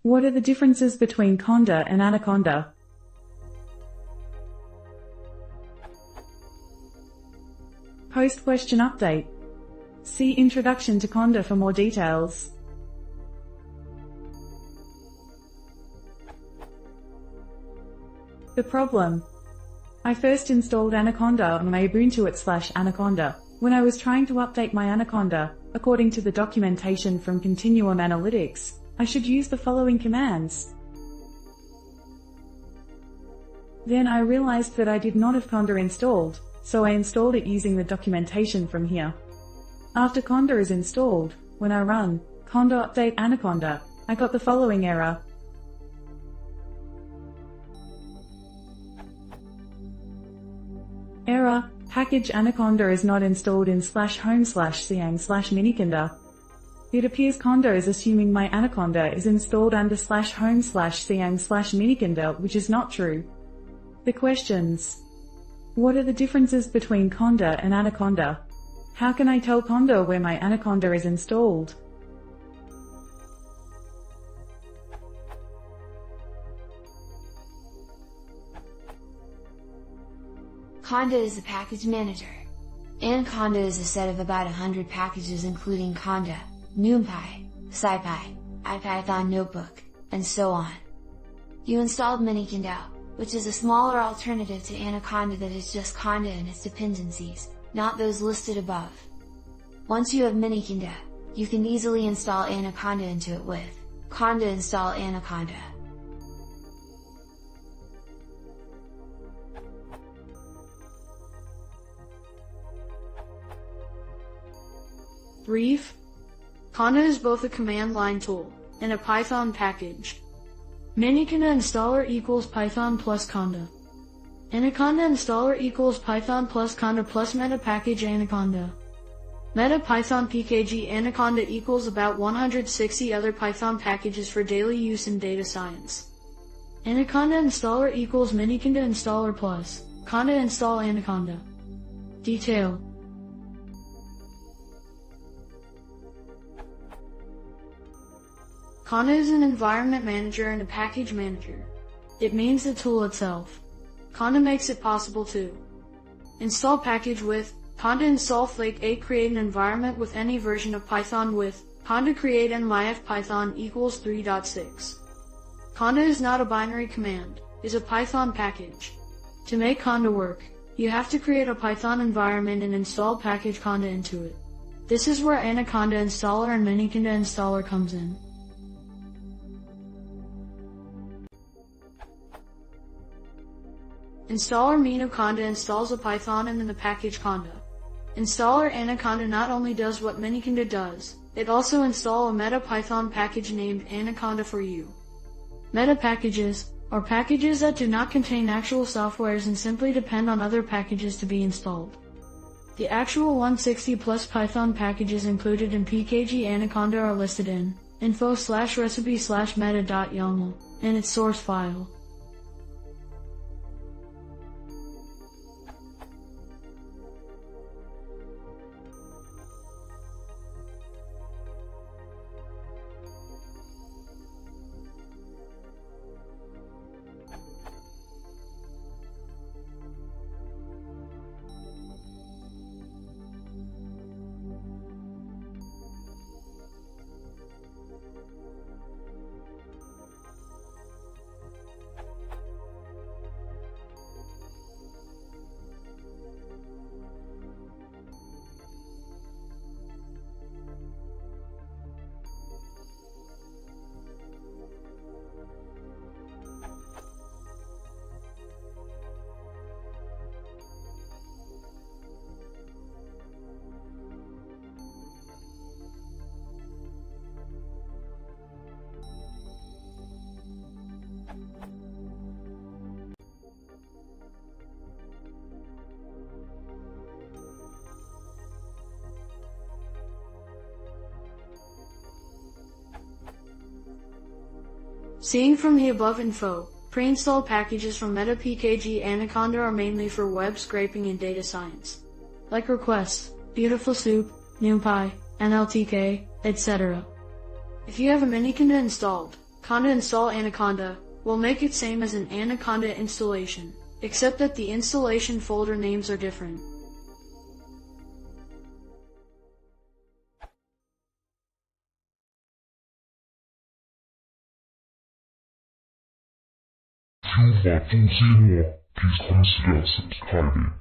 What are the differences between Conda and Anaconda? Post-question update. See Introduction to Conda for more details. The problem. I first installed Anaconda on my Ubuntu/Anaconda. When I was trying to update my Anaconda, according to the documentation from Continuum Analytics, I should use the following commands. Then I realized that I did not have Conda installed, so I installed it using the documentation from here. After Conda is installed, when I run Conda update Anaconda, I got the following error. Error, package Anaconda is not installed in /home/siang/miniconda. It appears Conda is assuming my Anaconda is installed under /home/siang/miniconda, which is not true. The questions. What are the differences between Conda and Anaconda? How can I tell Conda where my Anaconda is installed? Conda is the package manager. Anaconda is a set of about 100 packages including Conda, NumPy, SciPy, IPython Notebook, and so on. You installed Miniconda, which is a smaller alternative to Anaconda that is just Conda and its dependencies, not those listed above. Once you have Miniconda, you can easily install Anaconda into it with Conda install Anaconda. Brief. Conda is both a command line tool and a Python package. Miniconda installer equals Python plus Conda. Anaconda installer equals Python plus Conda plus meta package Anaconda. Meta Python pkg Anaconda equals about 160 other Python packages for daily use in data science. Anaconda installer equals Miniconda installer plus Conda install Anaconda. Detail. Conda is an environment manager and a package manager. It means the tool itself. Conda makes it possible to install package with Conda install Flake 8, create an environment with any version of Python with Conda create nmyf Python equals 3.6. Conda is not a binary command, is a Python package. To make Conda work, you have to create a Python environment and install package Conda into it. This is where Anaconda installer and Miniconda installer comes in. Installer Miniconda installs a Python and then the package Conda. Installer Anaconda not only does what Miniconda does, it also installs a meta Python package named Anaconda for you. Meta packages are packages that do not contain actual softwares and simply depend on other packages to be installed. The actual 160 plus Python packages included in pkg Anaconda are listed in info/recipe/meta.yaml and its source file. Seeing from the above info, pre-installed packages from meta pkg Anaconda are mainly for web scraping and data science, like requests, Beautiful Soup, NumPy, NLTK, etc. If you have a Miniconda installed, Conda install Anaconda, will make it same as an Anaconda installation, except that the installation folder names are different. If you want to see more, please consider subscribing.